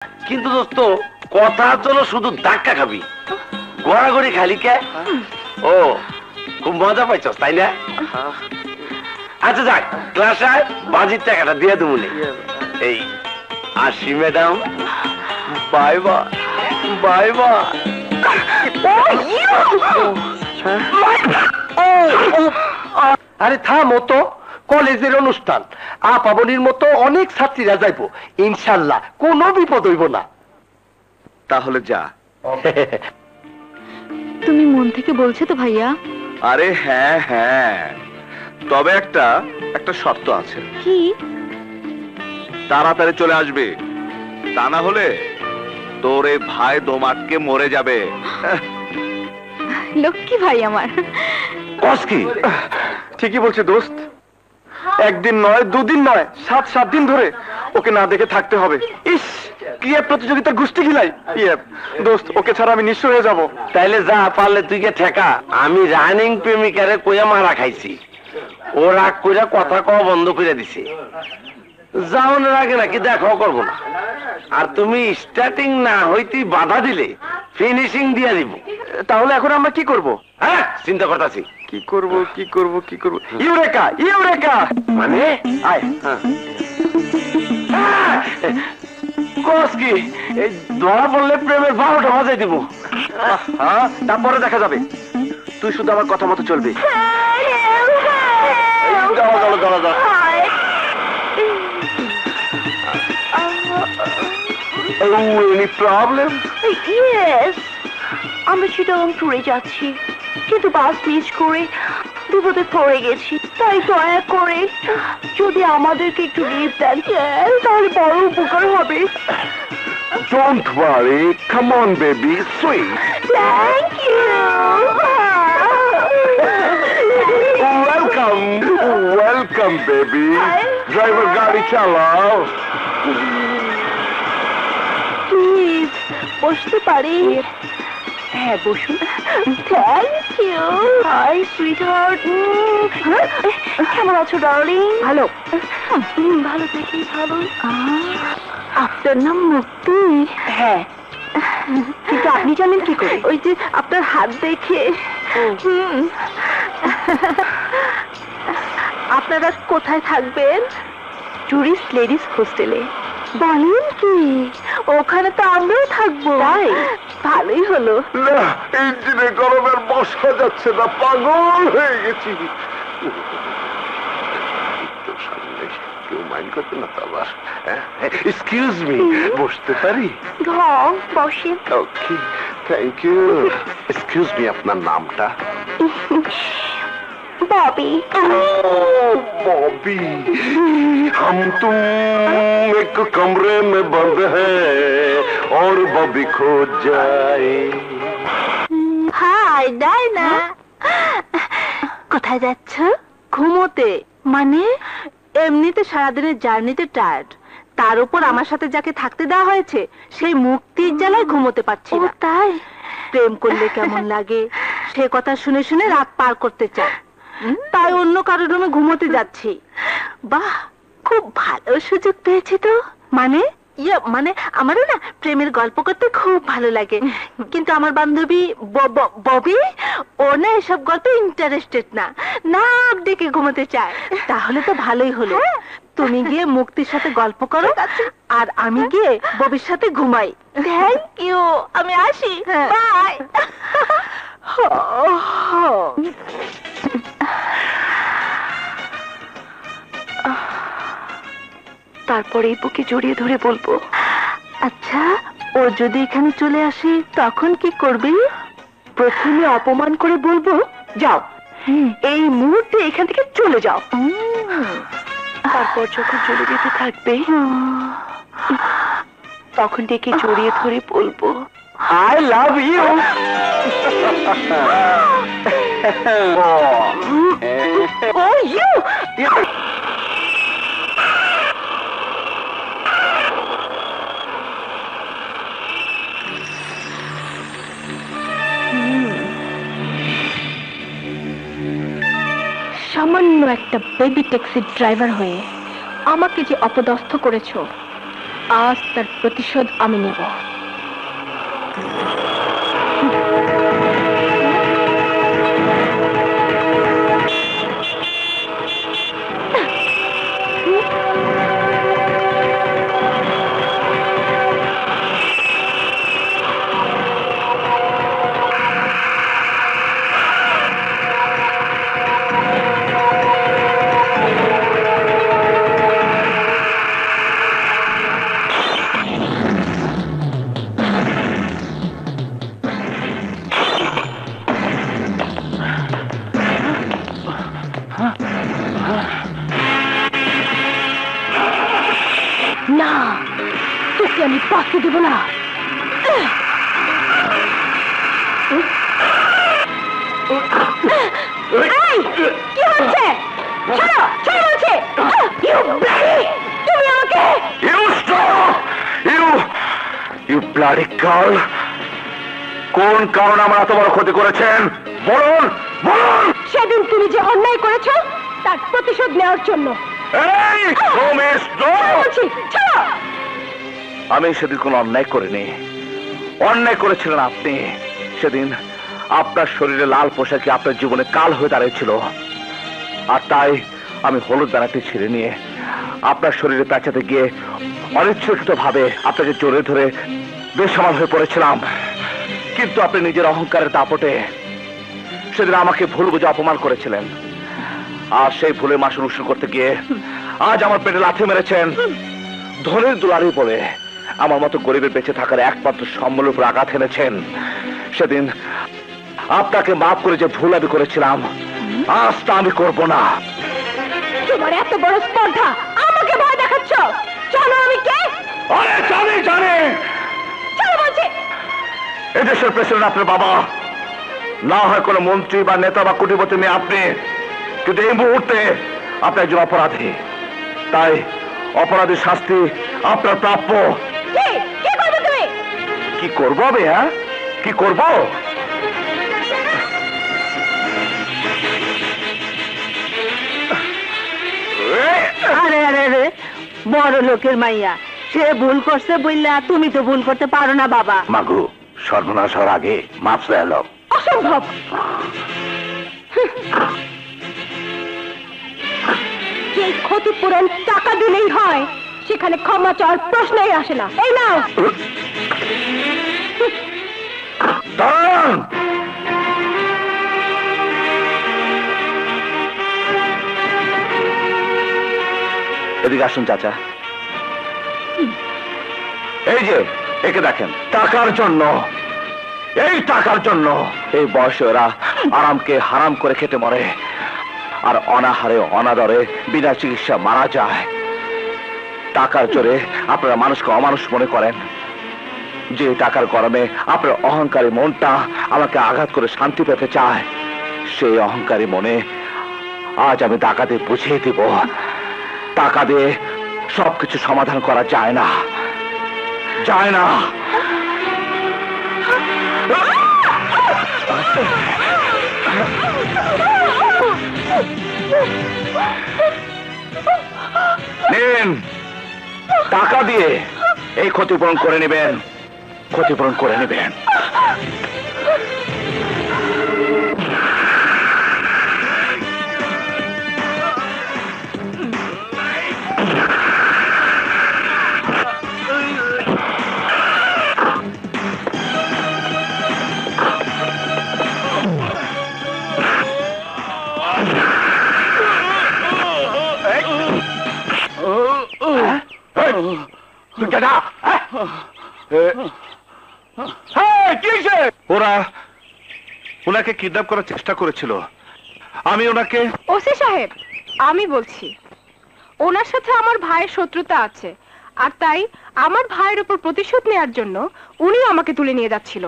কিন্তু দোস্ত কথা চলো শুধু ধাক্কা খাবি, গড়াগড়ি খালি কে? ও খুব মজা পাইছস তাই না? আচ্ছা যাক, ক্লাস আয়, বাজির টাকাটা দিয়ে দেবো। এই আসি madam, bye bye bye bye. আরে থামো তো, কলেজের অনুষ্ঠান, আপাবলির মতো অনেক ছাত্রীরা যাইবো, ইনশাল্লাহ কোনো বিপদ হইব না। তাহলে যা। তুমি মন থেকে বলছো তো ভাইয়া? আরে হ্যাঁ হ্যাঁ, তবে একটা শর্ত আছে। কি? তাড়াতাড়ি চলে আসবে, তা না হলে তোর এই ভাই দোমাটকে মরে যাবে। লক্ষ্মী ভাই আমার। কস কি? ঠিকই বলছে দোস্ত, একদিন নয়, দুদিন নয়, 7 দিন ধরে ওকে না দেখে থাকতে হবে। ইস, কি এক প্রতিযোগিতার গোষ্ঠী খিলাই। দোস্ত, ওকে ছাড়া আমি নিঃস্ব হয়ে যাব। তাইলে যা, পারলে তুই কে ঠেকা। আমি রানিং প্রেমিকারে কইয়া মারা খাইছি, ও রাগ কইরা কথা কওয়া বন্ধ করে দিছে। যাওয়ানোর আগে নাকি দেখাও করবো না, আর তুমি স্টার্টিং না হইতেই বাধা দিলে ফিনিশিং দিয়ে দিব। তাহলে এখন আমরা কি করব? হ্যাঁ, চিন্তা করতেছি কি করব কি করব কি করব। ইউরেকা ইউরেকা, মানে আয়। কস কি? এই ধরা পড়লে প্রেমের 12টা বাজাই দিব। হ্যাঁ, তারপরে দেখা যাবে। তুই শুধু আমার কথা মতো চলবি। দাঁড়া দাঁড়া দাঁড়া দাঁড়া। Any problem? ইয়েস, আমরা চিটাগাং ট্যুরে যাচ্ছি, কিন্তু বাস মিস করে বিপদে পড়ে গেছি। তাই দয়া করে যদি আমাদেরকে একটু লিভ দেন তাহলে বড় উপকার হবে। Don't worry, come on baby, sweet. Thank you. Welcome, welcome baby. Driver গাড়ি চালাও। প্লিজ বসতে পারি? হ্যাঁ বসুন। Thank you. Hi sweetheart, কেমন আছো ডার্লিং? ভালো। ভালো থেকি ভালো। আপনার নাম মুক্তি? হ্যাঁ, কিন্তু আপনি জানেন কি করে? ওই যে আপনার হাত দেখে। আপনারা কোথায় থাকবেন? টুরিস্ট লেডিস হোস্টেলে। বলেন কি? ওখানে তো আমরাও থাকবো। তাই ভালোই হলো। না, ইঞ্জিনে গরমের বসা যাচ্ছে না, পাগল হয়ে গেছি। কেউ মাইন্ড করবে না তো আবার? এক্সকিউজ মি, বসতে পারি? বসেন। ওকে, থ্যাংক ইউ। এক্সকিউজ মি, আপনার নামটা? ববি। बॉबी, हम तुम एक कमरे में बंद हैं और बॉबी खो जाए। হাই ডাইনা, কোথায় যাচ্ছ? ঘুমোতে। মানে এমনিতে সারাদিনের জার্নিতে টায়ার্ড, তার উপর আমার সাথে যাকে থাকতে দেওয়া হয়েছে সেই মুক্তির জ্বালায় ঘুমোতে পারছি না। তাই প্রেম করলে কেমন লাগে সে কথা শুনে শুনে রাত পার করতে চাই, তাই অন্য কারোর রুমে ঘুমোতে যাচ্ছি। বাহ, খুব ভালো সুযোগ পেয়েছি তো। মানে মানে আমারও না প্রেমের গল্প করতে খুব ভালো লাগে, কিন্তু আমার বান্ধবী ববি ও না এসব গল্পে ইন্টারেস্টেড না, নাক ডেকে ঘুমোতে চায়। তাহলে তো ভালোই হলো, তুমি গিয়ে মুক্তির সাথে গল্প করো আর আমি গিয়ে ববির সাথে ঘুমাই। থ্যাংক ইউ, আমি আসি, বাই। তারপরে বুকে জড়িয়ে ধরে বলবো, আচ্ছা ও যদি এখানে চলে আসে তখন কি করবে? প্রথমে অপমান করে বলবো, যাও এই মুহূর্তে এখান থেকে চলে যাও। তারপর যখন চলে যেতে থাকবে তখন ডেকে জড়িয়ে ধরে বলবো, I love you. Oh you. সামান্য একটা বেবি ট্যাক্সি ড্রাইভার হয়ে আমাকে যে অপদস্থ করেছো আজ তার প্রতিশোধ আমি নিব। না, তোকে আমি বাঁচতে দেব না। কি হচ্ছে? ছাড়ো, ছাড়ো বলছি। তুমি আমাকে ইউ ব্লাডি গার্ল, কোন কারণে আমার এত বড় ক্ষতি করেছেন বলুন, বলুন। সেদিন তুমি যে অন্যায় করেছো তার প্রতিশোধ নেওয়ার জন্য। এই রমেশ, বলছি, ছাড়ো। আমি সেদিন কোনো অন্যায় করিনি, অন্যায় করেছিলেন আপনি। সেদিন আপনার শরীরে লাল পোশাকে আপনার জীবনে কাল হয়ে দাঁড়িয়েছিল, আর তাই আমি হলুদ ব্যানারটি ছিঁড়ে নিয়ে আপনার শরীরে পেঁচাতে গিয়ে অনিচ্ছাকৃত ভাবে আপনাকে জড়িয়ে ধরে বেসামাল হয়ে পড়েছিলাম। কিন্তু আপনি নিজের অহংকারের দাপটে সেদিন আমাকে ভুল বুঝে অপমান করেছিলেন, আর সেই ভুলে মাসুল উসুল করতে গিয়ে আজ আমার পেটে লাথি মেরেছেন। ধনের দুলারি বলে আমার মতো গরিবের বেঁচে থাকার একমাত্র সম্বলের উপর আঘাত এনেছেন। সেদিন আপনাকে মাফ করে যে ভুল আমি করেছিলাম, আজ তা আমি করবো না। তোমার এত বড় স্পর্ধা, আমাকে ভয় দেখাচ্ছ। চলো, আমি কে? আরে জানি, জানি। চলো বলছি। এদেশের প্রেসিডেন্ট আপনার বাবা, না হয় কোনো মন্ত্রী বা নেতা বা কোটিপতি মেয়ে আপনি, কিন্তু এই মুহূর্তে আপনি একজন অপরাধী। তাই অপরাধীর শাস্তি আপনার প্রাপ্য। কি করবে তুমি? কি করবো আমি? হ্যাঁ, কি করবো? আরে আরে আরে, বড় লোকের মাইয়া, সে ভুল করছে বললা তুমি তো ভুল করতে পারো না বাবা। মাগু, সর্বনাশ হওয়ার আগে মাপ চাইলো। অসম্ভব। যে ক্ষতিপূরণ টাকা দিলেই হয়, সেখানে ক্ষমা চাওয়ার প্রশ্নই আসে না। এই নাও। দাঁড়ান! এদিকে আসুন চাচা। এই যে একে দেখেন, টাকার জন্য, এই টাকার জন্য এই বয়সে ওরা আরামকে হারাম করে খেতে মরে, আর অনাহারে অনাদরে বিনা চিকিৎসা মারা যায়। টাকার জোরে আপনারা মানুষকে অমানুষ মনে করেন। যে টাকার গরমে আপনার অহংকারী মনটা আমাকে আঘাত করে শান্তি পেতে চায়, সেই অহংকারী মনে আজ আমি টাকা দিয়ে বুঝিয়ে দিব, টাকা দিয়ে সবকিছু সমাধান করা যায় না, যায় না। নিন, টাকা দিয়ে এই ক্ষতিপূরণ করে নেবেন, ক্ষতিপূরণ করে নেবেন। ওরা ওনাকে কিডন্যাপ করার চেষ্টা করেছিল। আমি ওনাকে। ওসি সাহেব, আমি বলছি, ওনার সাথে আমার ভাইয়ের শত্রুতা আছে, আর তাই আমার ভাইয়ের উপর প্রতিশোধ নেওয়ার জন্য উনি আমাকে তুলে নিয়ে যাচ্ছিল।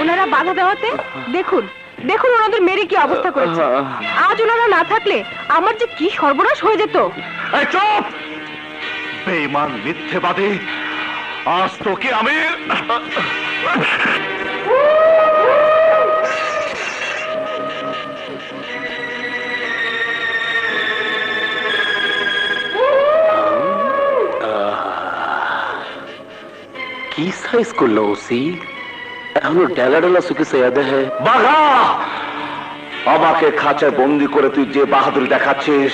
ওনারা বাধা দেওয়াতে দেখুন দেখুন ওনাদের মেরে কি অবস্থা করেছে। আজ ওনারা না থাকলে আমার যে কি সর্বনাশ হয়ে যেত। চুপ! বেঈমান মিথ্যেবাদী, আজ তোকে আমি। কি সাইজ করলো ওসি? এখনো ডেলা ডেলা চোখে চেয়ে দেখে। বাঘা, আমাকে খাঁচায় বন্দি করে তুই যে বাহাদুরি দেখাচ্ছিস,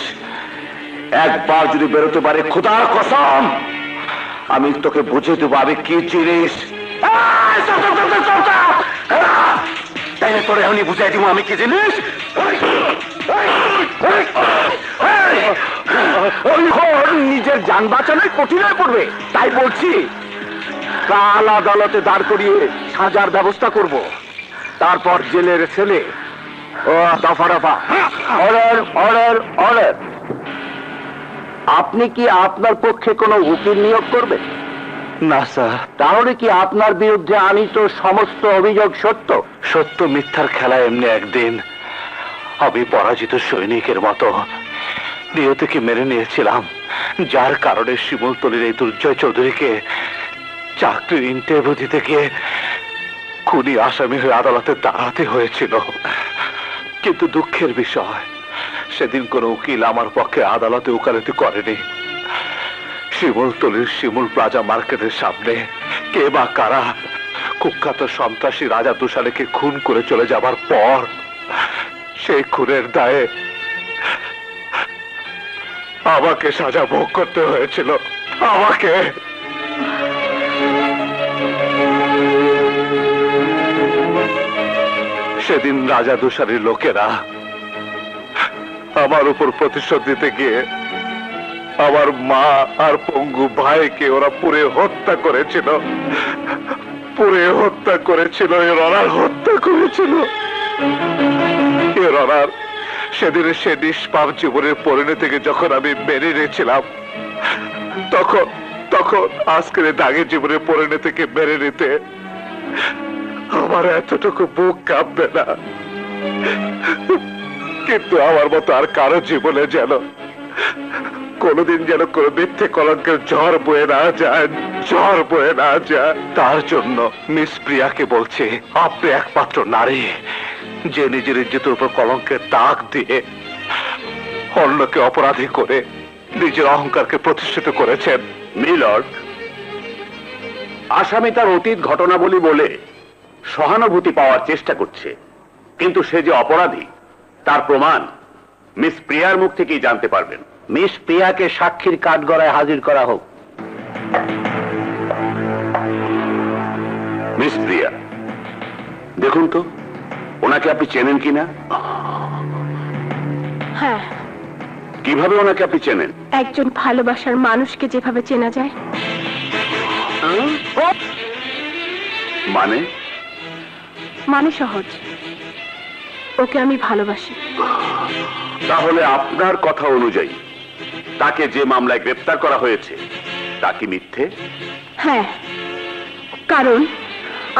একবার যদি বেরোতে পারে খোদার কসম আমি তোকে বুঝিয়ে দেবো আমি কি জিনিস। তাই না, তোরে এখনই বুঝাই দিব আমি কি জিনিস। নিজের যান বাঁচানোই কঠিন হয়ে পড়বে, তাই বলছি কাল আদালতে দাঁড় করিয়ে সাজার ব্যবস্থা করব, তারপর জেলের ছেলে ও দফা দফা। Order order order. আপনি কি আপনার পক্ষে কোনো উকিল নিয়োগ করবেন? না স্যার। তাহলে কি আপনার বিরুদ্ধে আনিত সমস্ত অভিযোগ সত্য? সত্য মিথ্যার খেলা এমনি একদিন আমি পরাজিত সৈনিকের মতো নিয়তিকে মেনে নিয়েছিলাম, যার কারণে শিমুলতলির এই দুর্জয় চৌধুরীকে চাকরির ইন্টারভিউ দিতে গিয়ে খুনি আসামি হয়ে আদালতে দাঁড়াতে হয়েছিল। কিন্তু দুঃখের বিষয়, সেদিন কোনো উকিল আমার পক্ষে আদালতে উকালতি করেনি। শিমুলতলির শিমুল প্লাজা মার্কেটের সামনে কে বা কারা কুখ্যাত সন্ত্রাসী রাজা তুষারকে খুন করে চলে যাবার পর সেই খুনের দায়ে আমাকে সাজা ভোগ করতে হয়েছিল। আমাকে সেদিন রাজা তুষারীর লোকেরা আমার উপর প্রতিশোধ দিতে গিয়ে আমার মা আর পঙ্গু ভাইকে ওরা পুড়ে হত্যা করেছিল, পুড়ে হত্যা করেছিল, এর অনার হত্যা করেছিল। এর অনার সেদিন সে নিষ্পাপ জীবনের পরিণতিকে যখন আমি মেনে নিয়েছিলাম, তখন তখন আজকের দাগের জীবনের পরিণতিকে মেনে নিতে আমার এতটুকু বুক কাঁপবে না। কিন্তু আমার মতো আর কারো জীবনে যেন কোনদিন যেন কোনো মিথ্যে কলঙ্কের ঝড় বয়ে না যায়, ঝড় বয়ে না যায়। তার জন্য মিস প্রিয়াকে বলছে, আপনি একমাত্র নারী যে নিজের ইজ্জতের উপর কলঙ্কের দাগ দিয়ে অন্যকে অপরাধী করে নিজের অহংকারকে প্রতিষ্ঠিত করেছেন। মিলর্ড, আসামি তার অতীত ঘটনাবলী বলে সহানুভূতি পাওয়ার চেষ্টা করছে, কিন্তু সে যে অপরাধী তার প্রমাণ মিস প্রিয়ার মুখ থেকেই জানতে পারবেন। মিস প্রিয়াকে সাক্ষীর কাঠগড়ায় হাজির করা হোক। মিস প্রিয়া, দেখুন তো ওনাকে আপনি চেনেন কিনা? হ্যাঁ, কিভাবে ওনাকে আপনি চেনেন? একজন ভালোবাসার মানুষকে যেভাবে চেনা যায়। মানে? মানে সহজ, ওকে আমি ভালোবাসি। তাহলে আপনার কথা অনুযায়ী তাকে যে মামলায় গ্রেফতার করা হয়েছে তা কি মিথ্যে? হ্যাঁ, কারণ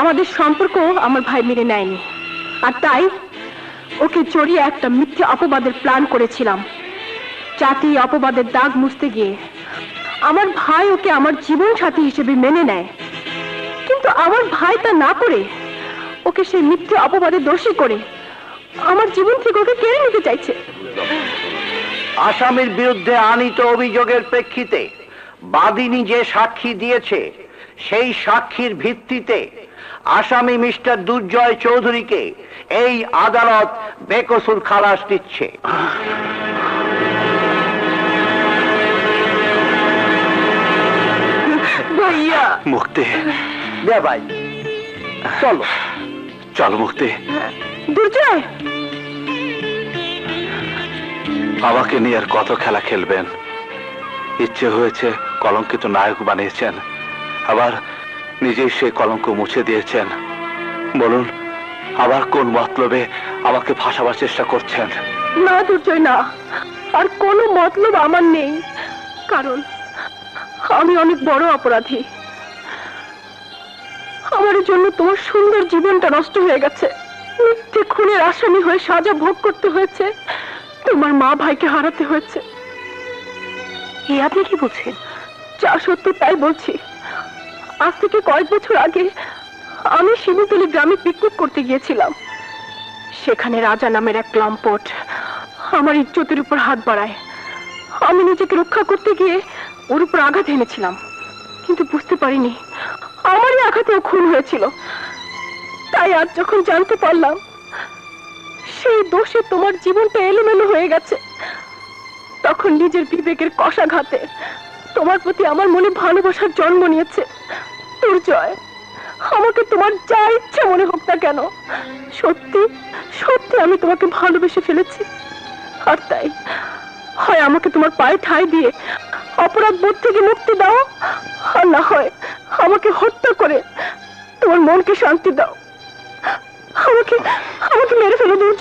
আমাদের সম্পর্ক আমার ভাই মেনে নেয়নি, আর তাই ওকে জড়িয়ে একটা মিথ্যে অপবাদের প্ল্যান করেছিলাম, যাতে অপবাদের দাগ মুছতে গিয়ে আমার ভাই ওকে আমার জীবন সাথী হিসেবে মেনে নেয়। কিন্তু আমার ভাই তা না করে ওকে সেই মিথ্যে অপবাদে দোষী করে আমার জীবন থেকে ওকে কেড়ে নিতে চাইছে। আসামির বিরুদ্ধে আনিত অভিযোগের প্রেক্ষিতে বাদীনি যে সাক্ষী দিয়েছে সেই সাক্ষীর ভিত্তিতে আসামি মিস্টার দুর্জয় চৌধুরীকে এই আদালত বেকসুর খালাস দিচ্ছে। ভাইয়া মুক্তি, দে ভাই, চলো চল মুক্তি। দুর্জয়, আমাকে নিয়ে আর কত খেলা খেলবেন? ইচ্ছে হয়েছে কলঙ্কিত নায়ক বানিয়েছেন, আবার নিজেই সেই কলঙ্ক মুছে দিয়েছেন। বলুন, আবার কোন মতলবে আমাকে ফাঁসাবার চেষ্টা করছেন? না দুর্জয়, না, আর কোনো মতলব আমার নেই, কারণ আমি অনেক বড় অপরাধী। আমার জন্য তোমার সুন্দর জীবনটা নষ্ট হয়ে গেছে, মিথ্যে খুনের আসামি হয়ে সাজা ভোগ করতে হয়েছে, তোমার মা ভাইকে হারাতে হয়েছে। এ আপনি কি বলছেন? যা সত্য তাই বলছি। আজ থেকে কয়েক বছর আগে আমি শিমুলতলি গ্রামে পিকনিক করতে গিয়েছিলাম। সেখানে রাজা নামের এক লম্পট আমার ইজ্জতের উপর হাত বাড়ায়। আমি নিজেকে রক্ষা করতে গিয়ে ওর উপর আঘাত এনেছিলাম, কিন্তু বুঝতে পারিনি আমারই আঘাতেও খুন হয়েছিল। তাই আজ যখন জানতে পারলাম সেই দোষে তোমার জীবনটা এলোমেলো হয়ে গেছে, তখন নিজের বিবেকের কষাঘাতে তোমার প্রতি আমার মনে ভালোবাসার জন্ম নিয়েছে। দুর্জয়, আমাকে তোমার যা ইচ্ছা মনে হোক না কেন, সত্যি সত্যি আমি তোমাকে ভালোবেসে ফেলেছি। আর তাই হয় আমাকে তোমার পায়ে ঠাঁই দিয়ে অপরাধ বোধ থেকে মুক্তি দাও, আর না হয় আমাকে হত্যা করে তোমার মনকে শান্তি দাও। আমাকে আমাকে মেরে ফেলো দুর্জয়।